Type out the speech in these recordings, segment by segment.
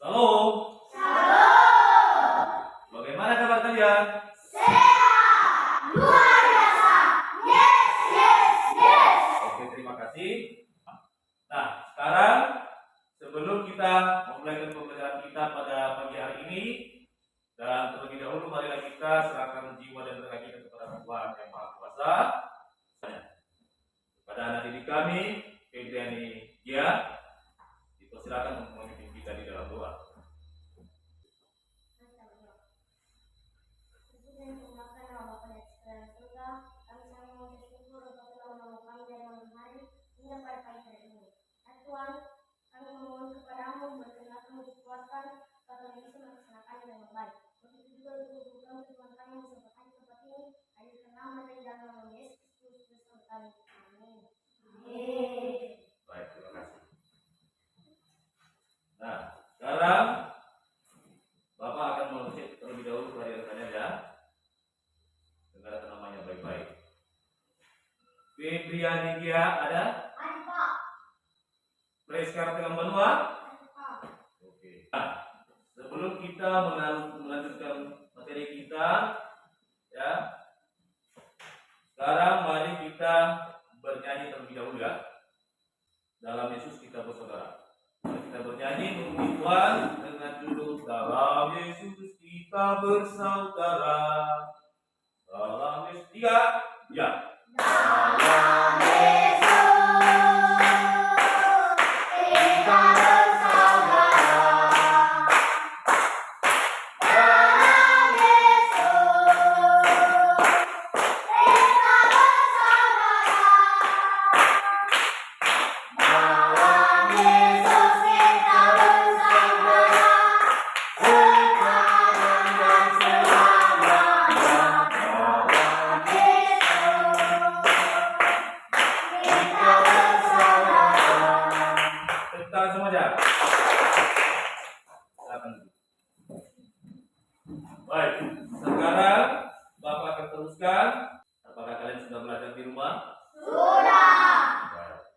Shalom. Shalom. Bagaimana kabar kalian? Sehat. Luar biasa. Yes. Oke, terima kasih. Nah, sekarang sebelum kita memulai pembelajaran kita pada pagi hari ini, dan terlebih dahulu marilah kita serahkan jiwa dan raga kita kepada Tuhan yang Maha Kuasa. Kepada anak didik kami, Febriani Gia, dipersilakan untuk memimpin kita di dalam doa. Tuhan, kami memohon kepadamu, berkenan kami dikuatkan, agar kami bisa melaksanakannya dengan baik. Begitu juga untuk kami Tuhan kami yang disampaikan di tempat ini, hadirkan nama dan dalam nama Yesus Kristus kami. Amin. Baik, terima kasih. Nah, sekarang Bapak akan mengecek terlebih dahulu kehadirannya ya. Dengarkan namanya baik-baik. Febriani Gia ada? Ada Pak. Preskar Telang Benua? Ada Pak. Oke. Nah, sebelum kita melanjutkan materi kita, ya. Sekarang mari kita bernyanyi terlebih dahulu ya. Dalam Yesus kita bersaudara. Mari kita bernyanyi memuji Tuhan dengan judul Dalam Yesus kita bersaudara. Dalam Yesus 3, ya. Dalam Yesus kita bersaudara. Dalam Yesus kita bersaudara. Dalam Yesus kita bersaudara. Sekarang dan selamanya. Dalam Yesus kita bersaudara. Tepuk tangan semuanya. Silakan. Baik, sekarang Bapak akan teruskan. Apakah kalian sudah belajar di rumah? Sudah. Baik.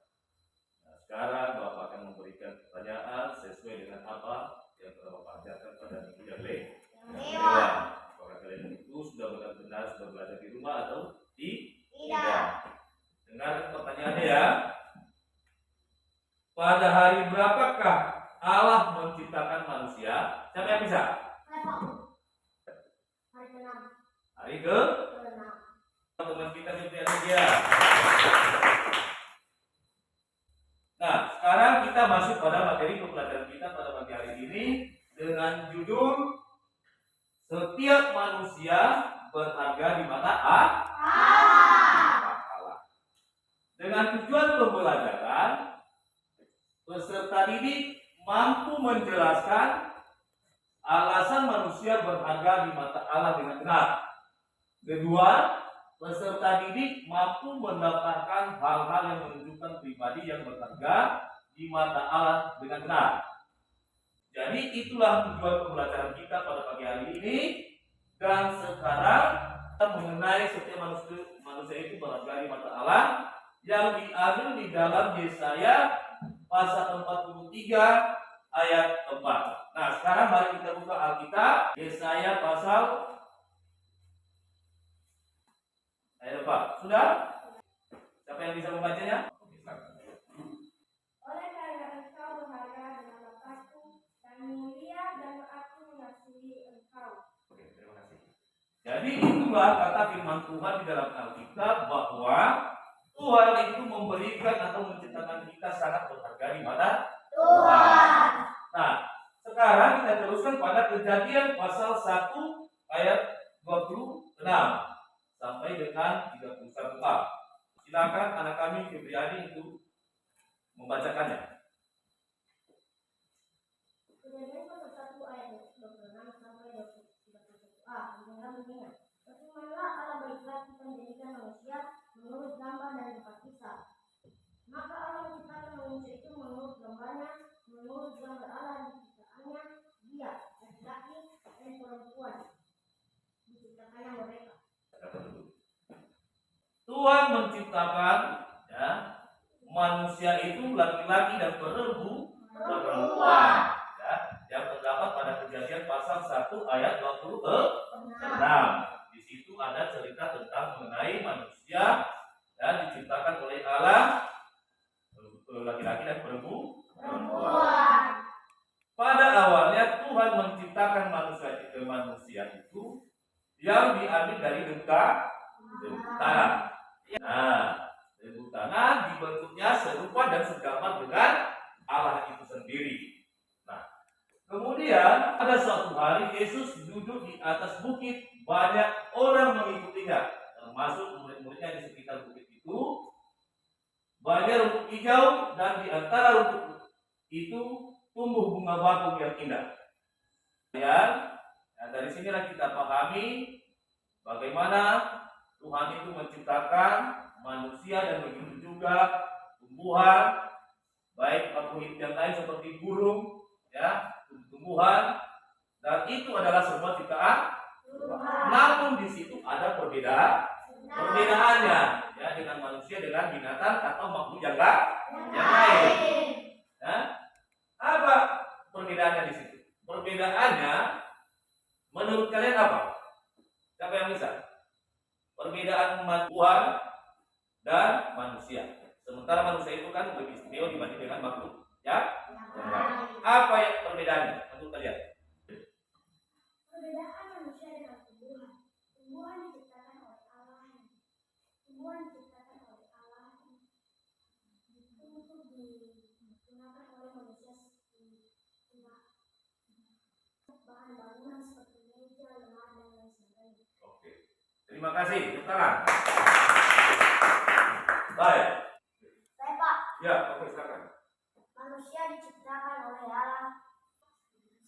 Nah, sekarang Bapak akan memberikan pertanyaan sesuai dengan apa yang telah Bapak ajarkan pada minggu yang lewat. Apakah kalian itu sudah benar-benar sudah belajar di rumah atau Tidak. Dengarkan pertanyaannya ya. Pada hari berapakah Allah menciptakan manusia? Siapa yang bisa? Hari ke-6. Hari ke? Teman kita Febriani Gia. Nah, sekarang kita masuk pada materi pembelajaran kita pada pagi hari ini dengan judul Setiap manusia berharga di mata Allah. Dengan tujuan pembelajaran, peserta didik mampu menjelaskan alasan manusia berharga di mata Allah dengan benar. Kedua, peserta didik mampu mendapatkan hal-hal yang menunjukkan pribadi yang berharga di mata Allah dengan benar. Jadi itulah tujuan pembelajaran kita pada pagi hari ini. Dan sekarang kita mengenai setiap manusia itu berharga di mata Allah yang diambil di dalam Yesaya pasal 43 ayat 4. Nah, sekarang mari kita buka Alkitab Yesaya pasal ayat 4. Sudah? Siapa yang bisa membacanya? Oleh karena engkau berharga dengan mataku dan mulia dan aku mengasihi engkau. Oke, terima kasih. Jadi itulah kata firman Tuhan di dalam Alkitab bahwa Tuhan itu memberikan atau menciptakan kita sangat berharga di mata Tuhan. Nah, sekarang kita teruskan pada Kejadian pasal 1 ayat 26 sampai dengan 31a. Silakan anak kami Febriani untuk membacakannya. Kejadian pasal 1 ayat 26 sampai 31a. Dengar bunyinya. Berfirmanlah Allah baiklah kita menjadikan manusia menurut gambar dan rupa kita. Maka Allah menciptakan manusia itu menurut gambarnya, menurut gambar Allah diciptakannya dia, laki-laki dan perempuan. Diciptakannya mereka. Tuhan menciptakan ya manusia itu laki-laki dan perempuan. Ya, yang Efesian pasal 1 ayat 26. Di situ ada cerita tentang mengenai manusia dan diciptakan oleh Allah, laki-laki dan perempuan. Pada awalnya Tuhan menciptakan manusia itu yang diambil dari debu tanah. Nah, debu tanah dibentuknya serupa dan segambar dengan Allah itu sendiri. Nah, kemudian pada suatu hari Yesus duduk di atas bukit, banyak orang mengikutinya, termasuk murid-muridnya di sekitar bukit itu. Banyak rumput hijau dan di antara rumput itu tumbuh bunga bakung yang indah. Nah, dari sinilah kita pahami bagaimana Tuhan itu menciptakan manusia dan begitu juga tumbuhan, baik makhluk hidup yang lain seperti burung, ya, tumbuhan, dan itu adalah semua ciptaan. Namun di situ ada perbedaannya, ya, dengan manusia, dengan binatang atau makhluk yang lain. Ya. Apa perbedaannya di situ? Perbedaannya menurut kalian apa? Siapa yang bisa? Perbedaan Tuhan dan manusia. Sementara manusia itu kan lebih istimewa dibanding dengan makhluk ya. Apa yang perbedaannya menurut kalian? Perbedaan manusia dengan tumbuhan. Tumbuhan diciptakan oleh Allah. Tumbuhan diciptakan oleh Allah itu untuk digunakan oleh manusia seperti bahan bangunan seperti meja, lemari, dan lain sebagainya. Oke. Terima kasih. Tepuk tangan. Baik. Saya Pak. Ya, oke, silakan. Manusia diciptakan oleh Allah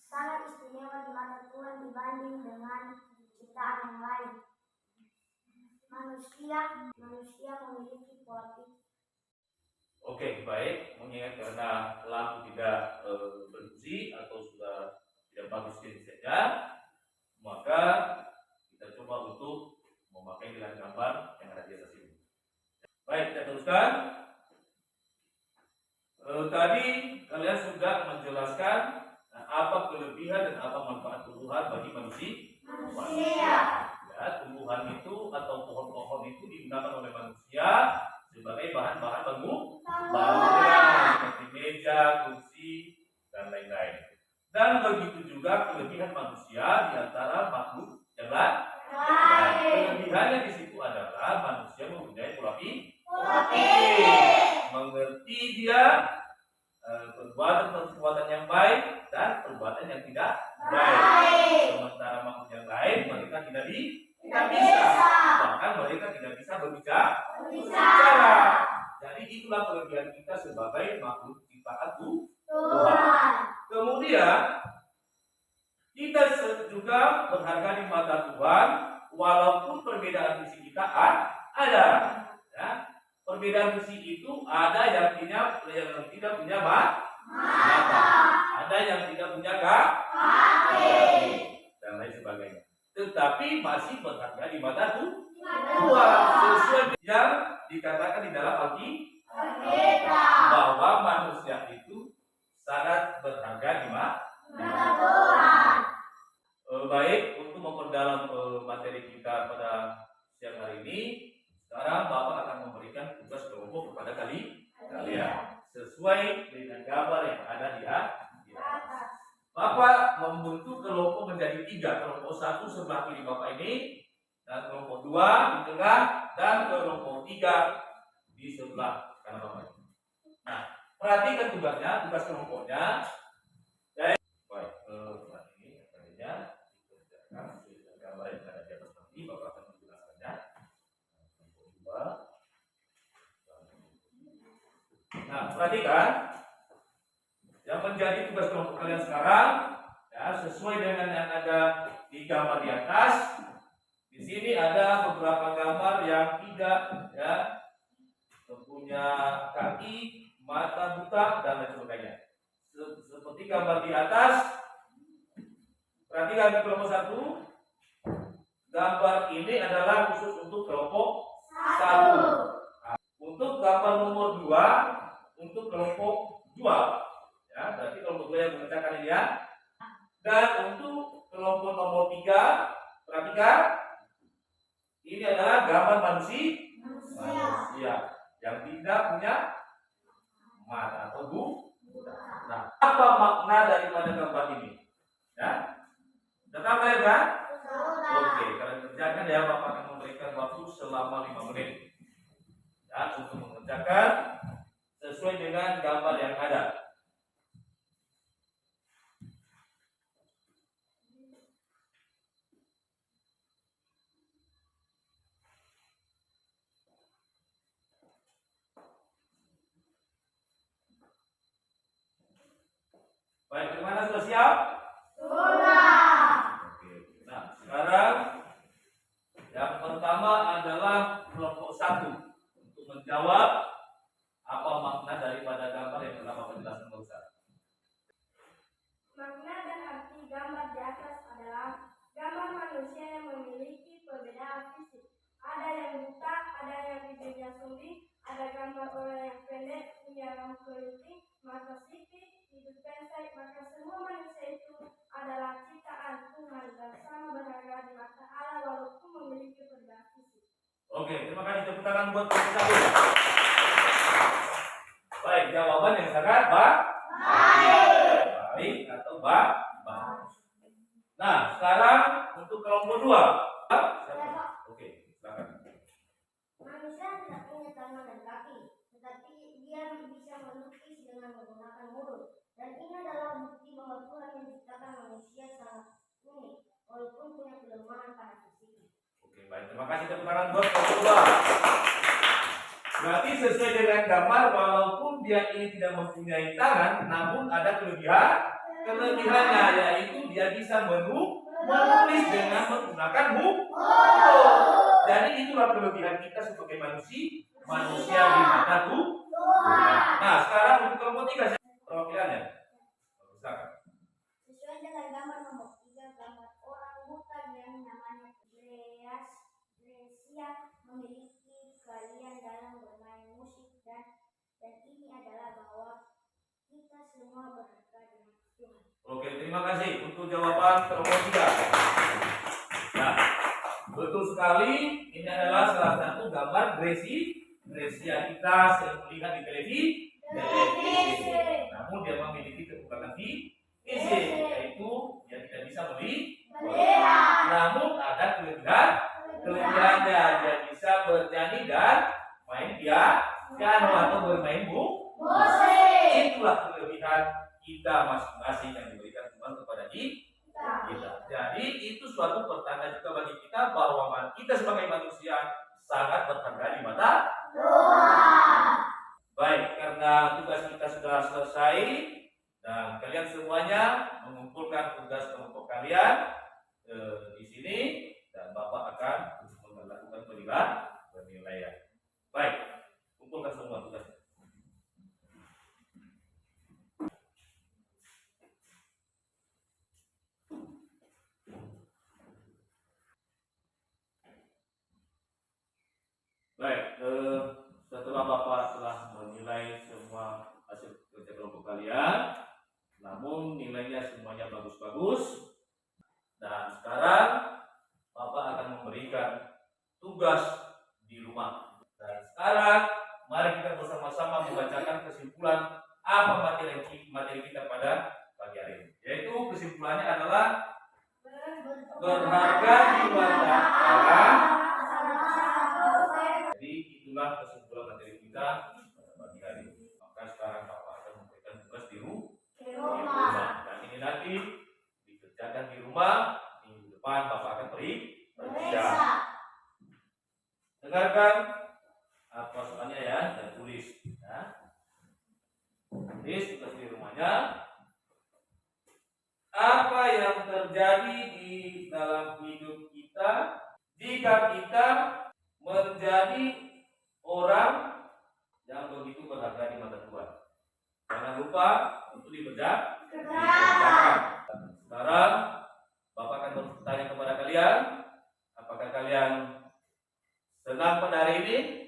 sangat istimewa di mata Tuhan dibanding dengan ciptaan yang lain. Manusia memiliki pola pikir. Oke, baik. Mengingat karena lampu tidak berfungsi atau sudah tidak bagus saja, maka kita coba untuk memakai dengan gambar yang ada di atas ini. Baik, kita teruskan. Tadi kalian sudah menjelaskan apa kelebihan dan apa manfaat tumbuhan bagi manusia. Ya, tumbuhan itu atau pohon-pohon itu digunakan oleh manusia sebagai bahan-bahan bangunan seperti meja, kursi, dan lain-lain. Dan begitu juga kelebihan manusia di antara makhluk yang lain. Kelebihannya di situ adalah manusia mempunyai pola pikir, mengerti dia perbuatan yang baik dan perbuatan yang tidak baik. Sementara makhluk yang lain mereka tidak bisa, bahkan mereka tidak bisa berbicara. Jadi itulah kelebihan kita sebagai makhluk ciptaan Tuhan. Kemudian kita juga berharga di mata Tuhan, walaupun perbedaan visi kita ada. Ya. Perbedaan visi itu ada yang tidak punya mata, ada yang tidak punya kaki, dan lain sebagainya. Tetapi masih berharga di mata Tuhan, sesuai yang dikatakan di dalam Alkitab bahwa manusia itu sangat berharga di mata Tuhan. Baik, untuk memperdalam materi kita pada siang hari ini, sekarang Bapak akan memberikan tugas kelompok kepada kalian sesuai dengan gambar yang ada di atas. Bapak membentuk kelompok menjadi 3. Kelompok 1 sebelah kiri Bapak ini, dan kelompok 2 di tengah, dan kelompok 3 di sebelah kanan Bapak ini. Nah, perhatikan tugas kelompoknya. Baik, ini tadinya dikerjakan sesuai dengan gambar yang ada di atas nanti. Bapak akan menjelaskannya. Kelompok 2. Nah, perhatikan. Yang menjadi tugas kelompok kalian sekarang, ya, sesuai dengan yang ada di gambar di atas. Di sini ada beberapa gambar yang tidak, ya, punya kaki, mata buta, dan lain sebagainya. Seperti gambar di atas. Perhatikan di kelompok 1. Gambar ini adalah khusus untuk kelompok 1. Untuk gambar nomor 2, untuk kelompok 2. Ya, berarti kelompok 2 yang mengerjakan ini ya. Dan untuk kelompok nomor 3, perhatikan, ini adalah gambar manusia yang tidak punya mata atau buta. Nah, apa makna daripada gambar ini? Ya, sudah tahu kalian kan? Oke, kalian kerjakan ya. Bapak akan memberikan waktu selama 5 menit ya, untuk mengerjakan sesuai dengan gambar yang ada. Baik, bagaimana, sudah siap? Sudah. Oke. Nah, sekarang yang pertama adalah kelompok 1 untuk menjawab apa makna daripada gambar yang telah Bapak jelaskan barusan. Makna dan arti gambar di atas adalah gambar manusia yang memiliki perbedaan fisik. Ada yang buta, ada yang bibirnya sumbing, ada gambar orang yang pendek, punya rambut keriting, mata sipit, hidung pendek. Maka semua manusia itu adalah ciptaan Tuhan dan sama berharga di mata Allah walaupun memiliki perbedaan fisik. Oke, terima kasih. Tepuk tangan buat kelompok 1. Baik, jawaban yang sangat baik atau bagus. Nah, sekarang untuk kelompok 2. Oke, silakan. Manusia tidak punya tangan dan kaki, tetapi dia bisa melukis dengan menggunakan mulut. Dan ini adalah bukti bahwa Tuhan yang menciptakan manusia sangat unik, walaupun punya kelemahan pada fisiknya. Oke, baik. Terima kasih. Tepuk tangan buat kelompok 2. Berarti sesuai dengan gambar, walaupun dia ini tidak mempunyai tangan, namun ada kelebihannya, yaitu dia bisa menulis dengan menggunakan mulut. Jadi itulah kelebihan kita sebagai manusia di mata Tuhan. Nah, sekarang untuk kelompok 3 perwakilannya. Silakan. Sesuai dengan gambar nomor 3, gambar orang buta yang namanya Gresia memiliki keahlian dalam bermain musik dan ini adalah bahwa kita semua berharga di mata Tuhan. Oke, terima kasih untuk jawaban kelompok 3. Nah, betul sekali, ini adalah salah satu gambar Gresia kita sering melihat di televisi. Namun dia memiliki kekurangan fisik, yaitu dia tidak bisa melihat. Namun ada kelebihannya, dia bisa bernyanyi dan main piano atau bermain musik. Itulah kelebihan kita masing-masing yang diberikan Tuhan kepada kita. Jadi itu suatu pertanda juga bagi kita bahwa kita sebagai manusia sangat berharga di mata Tuhan. Baik, karena tugas kita sudah selesai dan kalian semuanya mengumpulkan tugas kelompok kalian di sini dan Bapak akan melakukan penilaian. Baik, kumpulkan semua tugasnya. Baik, setelah Bapak telah menilai semua hasil kerja kelompok kalian, namun nilainya semuanya bagus-bagus, dan sekarang Bapak akan memberikan tugas di rumah. Dan sekarang mari kita bersama-sama membacakan kesimpulan apa materi kita pada pagi hari ini. Yaitu kesimpulannya adalah berharga di mata Allah. Jadi itulah kesimpulan materi kita pada pagi hari ini. Maka sekarang Bapak akan memberikan tugas di rumah. Dan ini nanti dikerjakan di rumah. Minggu depan Bapak akan periksa. Dengarkan apa soalnya ya dan tulis. Ya. Tulis tugas di rumahnya. Apa yang terjadi di dalam hidup kita jika kita menjadi orang yang begitu berharga di mata Tuhan? Jangan lupa untuk dikerjakan. Sekarang Bapak akan bertanya kepada kalian, apakah kalian senang pada hari ini?